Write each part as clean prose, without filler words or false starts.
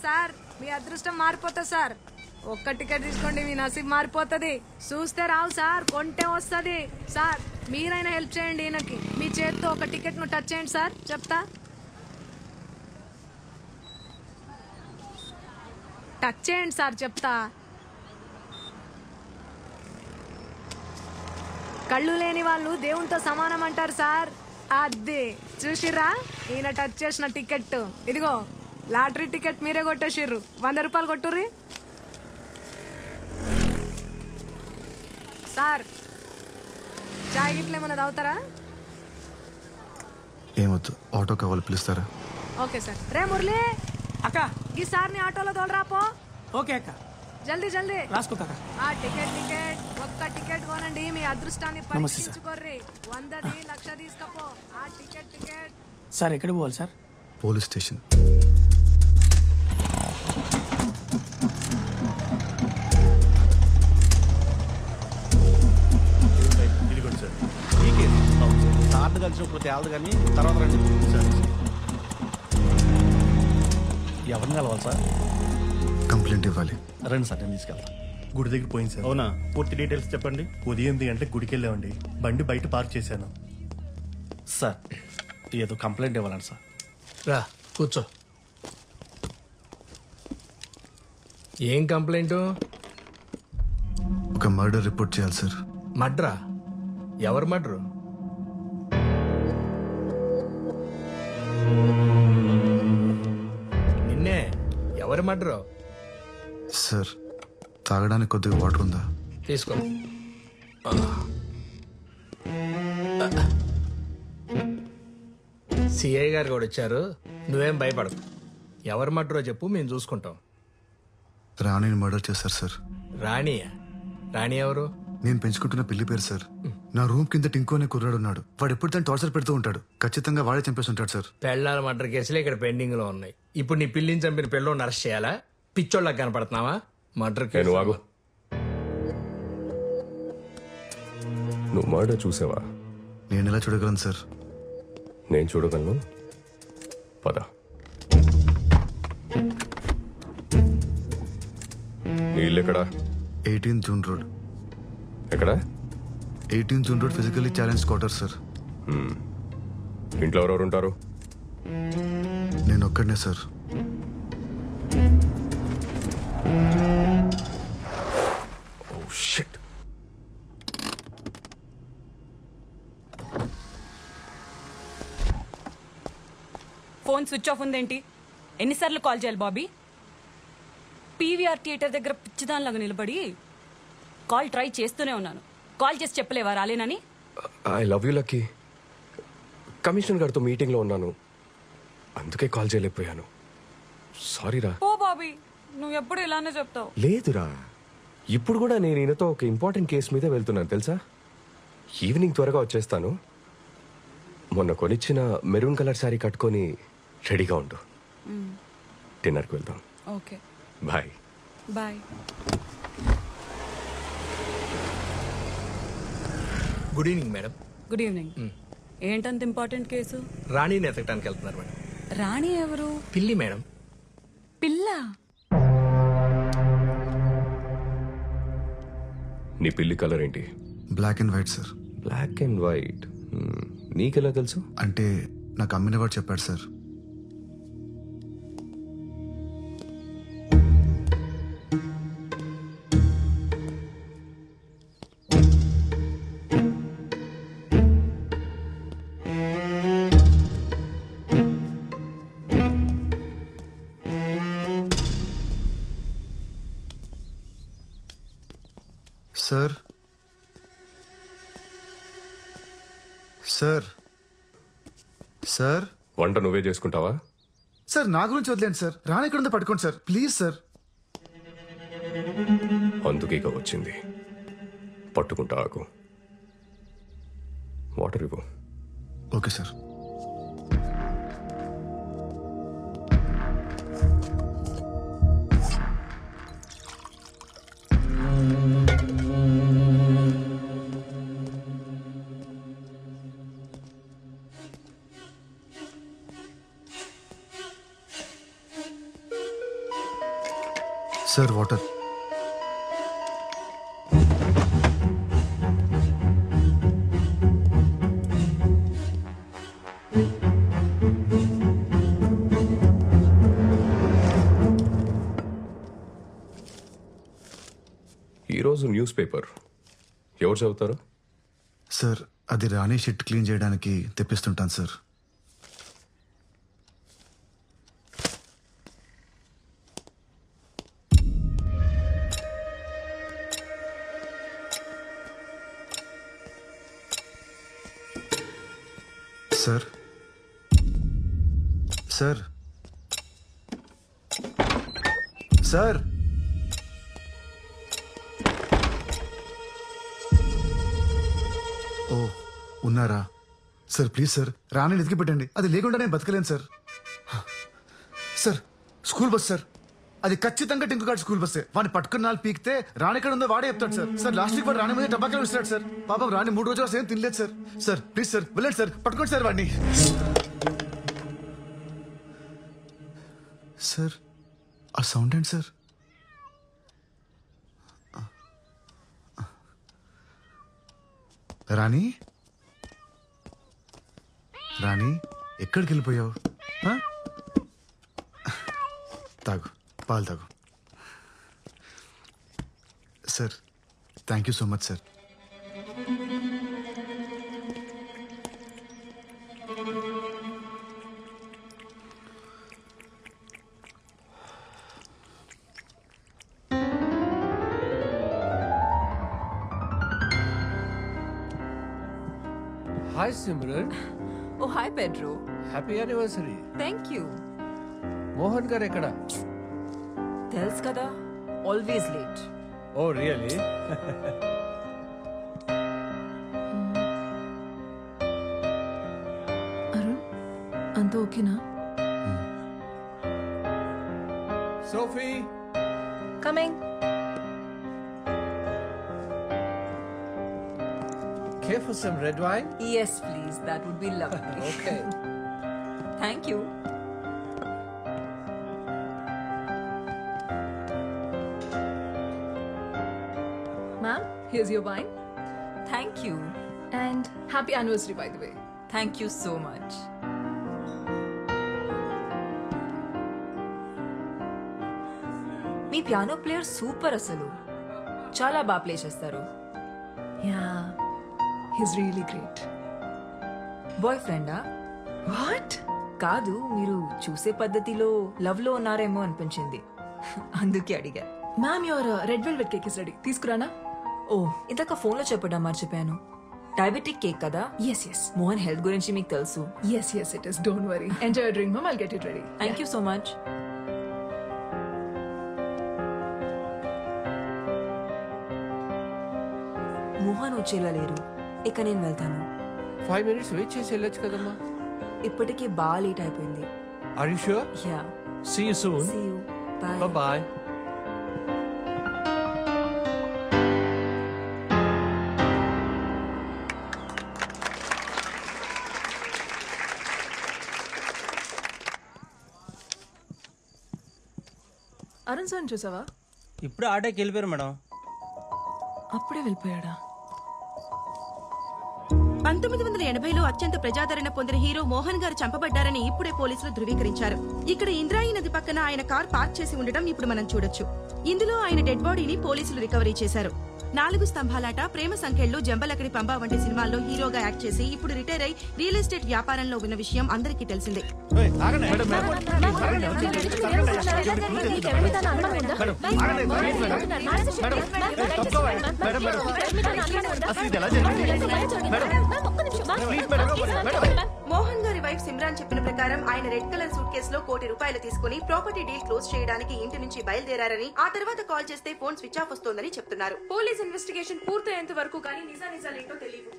Sir మీ అదృష్టం మారిపోతుంది sir. ఒక్క టికెట్ తీసుకోండి మీ నసీబ్ మారిపోతుంది. చూస్తే రావు సార్, కొంటే వస్తుంది సార్. మీరైనా హెల్ప్ చేయండి ఈయనకి. మీ చేత్తో ఒక టికెట్ ను టచ్ చేయండి సార్. చెప్తా, టచ్ చేయండి సార్. చెప్తా, కళ్ళు లేని వాళ్ళు దేవునితో సమానం అంటారు సార్. అది చూసిర్రా, ఈయన టచ్ చేసిన టికెట్ ఇదిగో. లాటరీ టికెట్ మీరే కొట్టేసిర్రు. 100 రూపాయలు కొట్టుర్రి సార్. చాయ్ గిట్ల ఏమన్నా తాగుతారా? ఏమొద్దు, ఆటో కావాలి, పిలుస్తారా? Okay sir. రే మురళి అక్క, ఈ సార్ని ఆటోలో తోలరాపో. ఓకే అక్క, జల్దీ జల్దీ రాసుకో అక్క. ఆ టికెట్ ఒక్క టికెట్ కొనండి. మీ అదృష్టాన్ని పరీక్షించుకోర్రి. 100ది 1,00,000 తీసుకపో. ఆ టికెట్ సార్ ఎక్కడికి పోవాలి సార్? Police station. ఇదిగోండి సార్. ఈ కేసు సార్లు కలిసినప్పుడు తేలదు కానీ తర్వాత రండి సార్. ఎవరిని కలవాలి సార్? కంప్లైంట్ ఇవ్వాలి. రండి సార్, నేను తీసుకెళ్తాను. గుడి దగ్గర పోయింది సార్. అవునా? పూర్తి డీటెయిల్స్ చెప్పండి. ఉదయం 8 గంటలకు గుడికి వెళ్ళామండి. బండి బయట పార్క్ చేశాను. సార్ ఏదో కంప్లైంట్ ఇవ్వాలండి సార్. రా కూర్చో. ఏం కంప్లైంట్? ఒక మర్డర్ రిపోర్ట్ చేయాలి సార్. మడ్రా? ఎవరు మడ్రు? నిన్నే. ఎవరు మడ్రు? సార్, తాగడానికి కొద్దిగా వాటర్ ఉందా? తీసుకో. సిఐ గారు కూడా వచ్చారు. నువ్వేం భయపడకు. ఎవరు మడ్రో చెప్పు, మేము చూసుకుంటాం. రాణిని మర్డర్ చేశారు సార్. రాణియా? రాణి ఎవరు? నేను పెంచుకుంటున్న పిల్లి పేరు సార్. నా రూమ్ కింద టింకో అనే కుర్రాడు ఉన్నాడు. వాడు ఎప్పుడు తను టార్చర్ పెడుతూ ఉంటాడు. ఖచ్చితంగా వాడే చంపేసి ఉంటాడు సార్. పెళ్ళాల మర్డర్ కేసులు ఇక్కడ పెండింగ్ లో ఉన్నాయి. ఇప్పుడు నీ పిల్లిని చంపిన పిల్లోని అరెస్ట్ చేయాలా? పిచ్చోళ్ళకి కనపడుతున్నావా? Murder case. నువ్వు మర్డర్ చూసావా? నేను ఎలా చూడగలను సార్? నేను చూడగలను. పద. నీ ఇల్లు ఎక్కడా? 18 జూన్ రోడ్. ఎక్కడ? 18 June road physically challenge quarter sir. ఇంట్లో ఎవరెవరు ఉంటారు? నేను ఒక్కడనే sir. Oh shit. Phone switch off ఉందేంటి? ఎన్నిసార్లు కాల్ చేయాలి బాబీ? పీవీఆర్ థియేటర్ దగ్గర పిచ్చిదానిలాగా నిలబడి కాల్ ట్రై చేస్తూనే ఉన్నాను. కాల్ చేసి చెప్పలేవా రాలేనని? I love you Lucky. Commissioner గారితో మీటింగ్లో ఉన్నాను, అందుకే కాల్ చేయలేకపోయాను. సారీరా. ఓ బాబీ, నువ్వు ఎప్పుడు ఇలానే చెప్తావు. లేదురా, ఇప్పుడు కూడా నేను ఈయనతో ఒక ఇంపార్టెంట్ కేసు మీద వెళ్తున్నాను తెలుసా. ఈవినింగ్ త్వరగా వచ్చేస్తాను. మొన్న కొనిచ్చిన మెరూన్ కలర్ శారీ కట్టుకొని రెడీగా ఉండు. డిన్నర్కి వెళ్దాం. Okay, bye. Bye. Good evening madam. Good evening. ఏంటంత ఇంపార్టెంట్ కేసు? రాణిని ఎతకడానికి వెళ్తున్నారు మేడం. రాణి ఎవరు? పిల్లి మేడం. పిల్ల? నీ పిల్లి కలర్ ఏంటి? Black and white sir. Black and white. నీకెలా తెలుసు? అంటే నాకు అమ్మిన వాడు చెప్పాడు సార్. సార్ సార్ సార్ వంట నువ్వే చేసుకుంటావా? సార్ నా గురించి వదిలేండి సార్. రాణి ఎక్కడుందో పట్టుకోండి సార్, ప్లీజ్ సార్. అందుకే ఇక వచ్చింది. పట్టుకుంటా ఆకు. వాటర్ ఇవ్వు. Okay sir. Sir water. ఈరోజు న్యూస్ పేపర్ ఎవరు చదువుతారు? సార్ అది రాణి షిట్ క్లీన్ చేయడానికి తెప్పిస్తుంటాను సార్. సార్ సార్ సార్ ఓ ఉన్నారా సార్? ప్లీజ్ సార్ రాణిని ఎతికి పెట్టండి. అది లేకుండా నేను బతకలేను sir. Sir school bus sir, అది ఖచ్చితంగా టింకు గారి స్కూల్ బస్సే. వాడిని పట్టుకున్న నాలుగు పీకితే రాణి ఎక్కడ ఉందో వాడే చెప్తాడు సార్. సార్ లాస్ట్ వీక్ వాడు రాణి మీద టబాకాలు విసిరాడు సార్. పాపం రాణి 3 రోజులు అసలు ఏం తినలేదు సార్. సార్ ప్లీజ్ సార్ వెళ్ళండి సార్, పట్టుకోండి సార్ వాడిని. సార్ ఆ సౌండ్ ఏంటి సార్? రాణి రాణి ఎక్కడికి వెళ్ళిపోయావు? తాగు, పాలు తాగు. Sir thank you so much sir. Hi Simran. Oh, hi Pedro. Happy anniversary. Thank you. Mohan గారు ఎక్కడ? తెలుసు కదా, always late. Oh really? Arun, అంతా ఓకేనా? Sophie. Coming. Care for some red wine? Yes, please. That would be lovely. Okay. Thank you. Ma'am, here's your wine. Thank you. And happy anniversary, by the way. Thank you so much. మీ piano player super, అసలు చాలా బాగా play చేస్తారు. Yeah, he's really great. Boy ఫ్రెండా? What? కాదు, మీరు చూసే పద్ధతిలో లవ్ లో ఉన్నారేమో అనిపించింది, అందుకే అడిగా. Ma'am, your red velvet cake is ready. తీసుకురానా? ఓ, ఇందాక ఫోన్ లో చెప్పడం మర్చిపోయాను. డయాబెటిక్ కేక్ కదా? Yes yes. మోహన్ హెల్త్ గురించి మీకు తెలుసు. Yes yes, it is. Don't worry. Enjoy drink ma'am, I'll get it ready. Thank you so much. Mohan వచ్చేలా లేరు, ఇక నేను వెళ్తాను. 5 minutes వెయిట్ చేసి వెళ్ళొచ్చు కదమ్మా. ఇప్పటికే బాగా లేట్ అయిపోయింది. Are you sure? Yeah. See you soon. See you. Bye. Bye bye. Arun sir చూసావా? ఇప్పుడు ఆటోకి వెళ్ళిపోయారు మేడం. అప్పుడే వెళ్ళిపోయాడా? 1980లో అత్యంత ప్రజాదరణ పొందిన హీరో మోహన్ గారు చంపబడ్డారని ఇప్పుడే పోలీసులు ధృవీకరించారు. ఇక్కడ ఇంద్రాయి నది పక్కన ఆయన కార్ పార్క్ చేసి ఉండడం ఇప్పుడు మనం చూడొచ్చు. ఇందులో ఆయన డెడ్ బాడీని పోలీసులు రికవరీ చేశారు. 4 స్తంభాలాట, ప్రేమ సంఖ్యలు, జంబలకడి పంబ వంటి సినిమాల్లో హీరోగా యాక్ట్ చేసి ఇప్పుడు రిటైర్ అయి రియల్ ఎస్టేట్ వ్యాపారంలో ఉన్న విషయం అందరికీ తెలిసిందే. మోహన్ గారి వైఫ్ సిమ్రాన్ చెప్పిన ప్రకారం ఆయన రెడ్ కలర్ సూట్ కేసులో ₹1 కోటి తీసుకుని ప్రాపర్టీ డీల్ క్లోజ్ చేయడానికి ఇంటి నుంచి బయలుదేరారని, ఆ తర్వాత కాల్ చేస్తే ఫోన్ స్విచ్ ఆఫ్ వస్తోందని చెప్తున్నారు. పోలీస్ ఇన్వెస్టిగేషన్ పూర్తయ్యేంత వరకు కానీ నిజాలేంటో తెలియదు.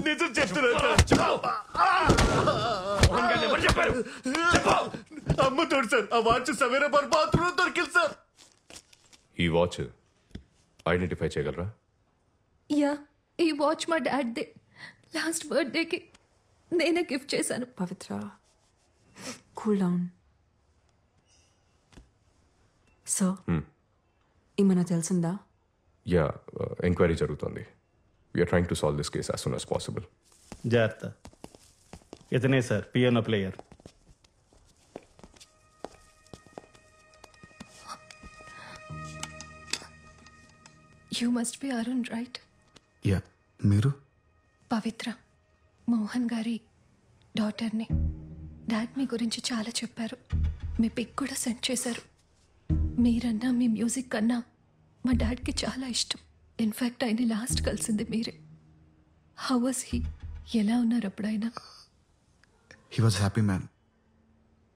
నిజం చెప్తున్నారు. అమ్మ తోడు సార్, ఆ వాచ్ సవేరా బాత్రూమ్ దొరికింది సార్. ఈ వాచ్ ఐడెంటిఫై చేయగలరా? యా, ఈ వాచ్ మా డాడ్దే. లాస్ట్ బర్త్డేకి నేనే గిఫ్ట్ చేశాను. పవిత్ర, కూల్ డౌన్. సో ఏమన్నా తెలిసిందా? యా, ఎంక్వైరీ జరుగుతోంది. We're trying to solve this case as soon as possible. జాగ్రత్త. ఇతనే sir piano player. You must be Arun, right? Yeah, మీరు? పవిత్ర, మోహన్ గారి డాటర్ని. డాడ్ మీ గురించి చాలా చెప్పారు. మీ పిక్ కూడా సెండ్ చేశారు. మీరన్నా మీ మ్యూజిక్ కన్నా మా డాడ్కి చాలా ఇష్టం. ఇన్ఫ్యాక్ట్ ఆయన లాస్ట్ కలిసింది మీరే. How was he? ఎలా ఉన్నారు అప్పుడైనా? He was happy man.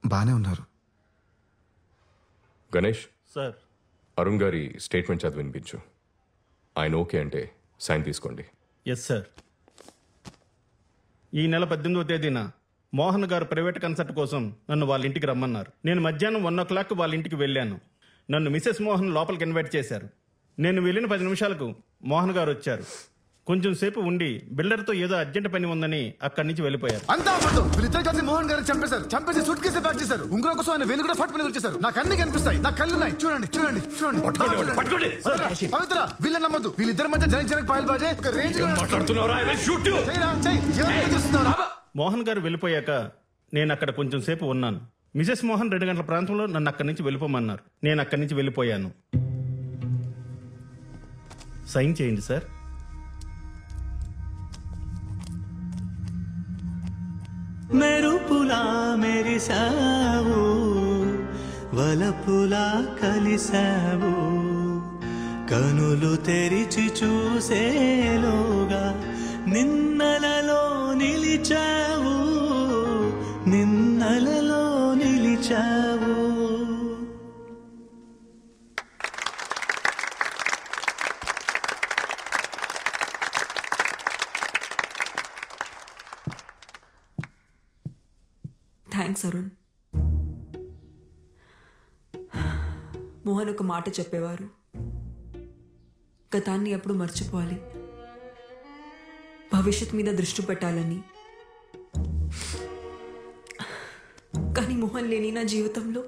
బాగానే ఉన్నారు. గణేష్ సార్, అరుణ్ గారి స్టేట్మెంట్ చదివి వినిపించు. ఆయన ఓకే అంటే సైన్ తీసుకోండి. Yes sir. ఈ నెల 18వ తేదీన మోహన్ గారు ప్రైవేట్ కన్సర్ట్ కోసం నన్ను వాళ్ళ ఇంటికి రమ్మన్నారు. నేను మధ్యాహ్నం 1:00 వాళ్ళ ఇంటికి వెళ్ళాను. నన్ను మిసెస్ మోహన్ లోపలికి ఇన్వైట్ చేశారు. నేను వెళ్ళిన 10 నిమిషాలకు మోహన్ గారు వచ్చారు. కొంచెం సేపు ఉండి బిల్డర్తో ఏదో అర్జెంట్ పని ఉందని అక్కడి నుంచి వెళ్ళిపోయారు. అంతా అబద్ధం. వీళ్ళిద్దరు కలిసి మోహన్ గారిని చంపేశారు. చంపేసి సూట్ కేసు ప్యాక్ చేశారు. ఉంగరం కోసం ఆయన వేలు కూడా ఫట్ పని వచ్చేసారు. నాకు అన్ని కనిపిస్తాయి. నా కళ్ళున్నాయి. చూడండి చూడండి చూడండి. పవిత్ర, వీళ్ళని నమ్మద్దు. వీళ్ళిద్దరి మధ్య జనకి పాయలు బాజే ఒక రేంజ్. మోహన్ గారు వెళ్ళిపోయాక నేను అక్కడ కొంచెం సేపు ఉన్నాను. మిసెస్ మోహన్ 2 గంటల ప్రాంతంలో నన్ను అక్కడి నుంచి వెళ్ళిపోమన్నారు. నేను అక్కడి నుంచి వెళ్ళిపోయాను. సైన్ చేయండి సార్. మెరుపులా మెరిసావు, వలపులా కలిసావు, కనులు తెరిచి చూసేలోగా నిన్నలలో నిలిచావు, నిన్నలలో నిలిచావు. థ్యాంక్స్ అరుణ్. మోహన్ ఒక మాట చెప్పేవారు, గతాన్ని ఎప్పుడు మర్చిపోవాలి, భవిష్యత్ మీద దృష్టి పెట్టాలని. కానీ మోహన్ లేని నా జీవితంలో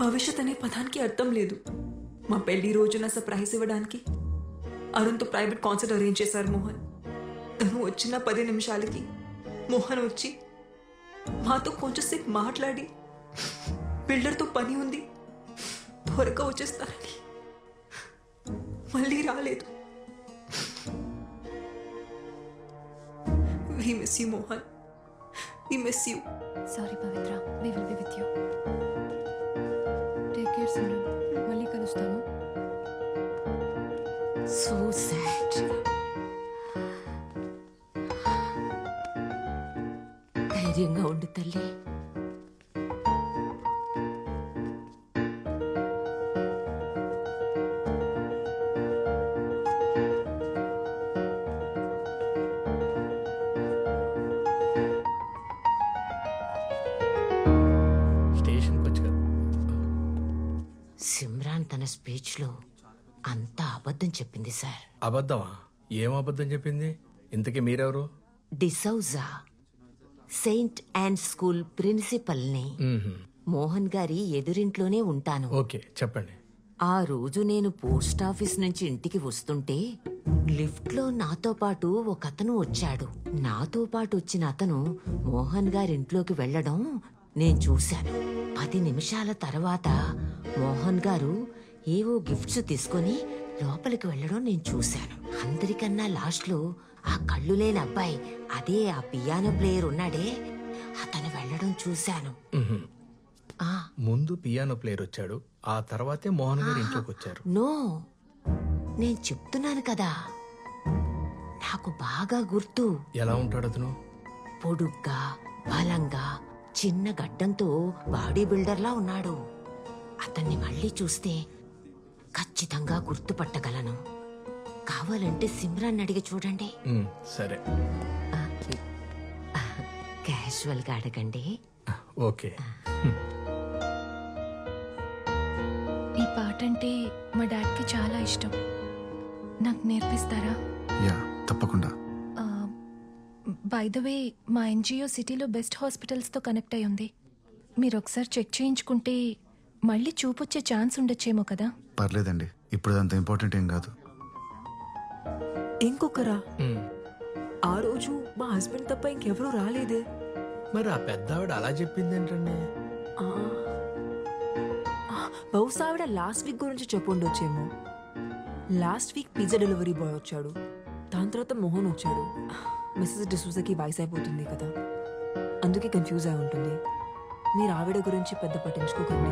భవిష్యత్ అనే పదానికి అర్థం లేదు. మా పెళ్లి రోజున సర్ప్రైజ్ ఇవ్వడానికి అరుణ్తో ప్రైవేట్ కాన్సర్ట్ అరేంజ్ చేశారు మోహన్. తను వచ్చిన 10 నిమిషాలకి మోహన్ వచ్చి మాతో కొంచెంసేపు మాట్లాడి బిల్డర్తో పని ఉంది త్వరగా వచ్చేస్తారని మళ్ళీ రాలేదు. We miss you, Mohan. We miss you. Sorry, Pavitra. We will be with you. Take care, Simran. మళ్ళీ కలుస్తాను. So sad. ధైర్యంగా ఉండు తల్లి. సిమ్రాన్ తన స్పీచ్ లో అంతా అబద్ధం చెప్పింది సార్. అబద్ధమా? ఏం అబద్ధం చెప్పింది? ఇంతకీ మీరెవరు? డిసౌజా, సెయింట్ అండ్ స్కూల్ ప్రిన్సిపల్ని. మోహన్ గారి ఎదురింట్లోనే ఉంటాను. ఓకే, చెప్పండి. ఆ రోజు నేను పోస్ట్ ఆఫీస్ నుంచి ఇంటికి వస్తుంటే లిఫ్ట్ లో నాతో పాటు ఒక అతను వచ్చాడు. నాతో పాటు వచ్చిన అతను మోహన్ గారింట్లోకి వెళ్లడం నేను చూశాను. 10 నిమిషాల తర్వాత మోహన్ గారు ఏవో గిఫ్ట్స్ తీసుకొని లోపలికి వెళ్లడం నేను చూశాను. అందరికన్నా లాస్ట్ లో ఆ కళ్ళు లేని అబ్బాయి, అదే ఆ పియానో ప్లేయర్ ఉన్నాడే, అతను వెళ్లడం చూశాను. ముందు పియానో ప్లేయర్ వచ్చాడు, ఆ తర్వాతే మోహన్ గారు ఇంట్లోకి వచ్చారు. నో, నేను చెప్తున్నాను కదా, నాకు బాగా గుర్తు. ఎలా ఉంటాడు అతను? పొడుగ్గా, బలంగా, చిన్న గడ్డంతో బాడీ బిల్డర్లా ఉన్నాడు. అతన్ని మళ్ళీ చూస్తే ఖచ్చితంగా గుర్తుపట్టగలను. కావాలంటే సిమ్రాన్ అడిగి చూడండి. సరే, క్యాజువల్ గా అడగండి. ఓకే. ఈ పాట అంటే మా డాడ్కి చాలా ఇష్టం. నాకు నేర్పిస్తారా? యా, తప్పకుండా. బై ద వే, మా ఎన్జిఓ సిటీలో బెస్ట్ హాస్పిటల్స్తో కనెక్ట్ అయి ఉంది. మీరు ఒకసారి చెక్ చేయించుకుంటే మళ్ళీ చూపొచ్చే ఛాన్స్ ఉండొచ్చేమో కదా. పర్లేదండి, ఇప్పుడు అంత ఇంపార్టెంట్ ఏం కాదు. ఇంకొకరా? ఆ రోజు మా హస్బెండ్ తప్ప ఇంకెవరూ రాలేదే. మరి ఆ పెద్దావిడ అలా చెప్పింది ఏంటండి? బహుశా ఆవిడ లాస్ట్ వీక్ గురించి చెప్పుండొచ్చేమో. Last week pizza delivery boy వచ్చాడు, దాని తర్వాత మోహన్ వచ్చాడు. మిస్సెస్ డిసూజాకి వయసు అయిపోతుంది కదా, అందుకే కన్ఫ్యూజ్ అయి ఉంటుంది. మీరు ఆవిడ గురించి పెద్ద పట్టించుకోకండి.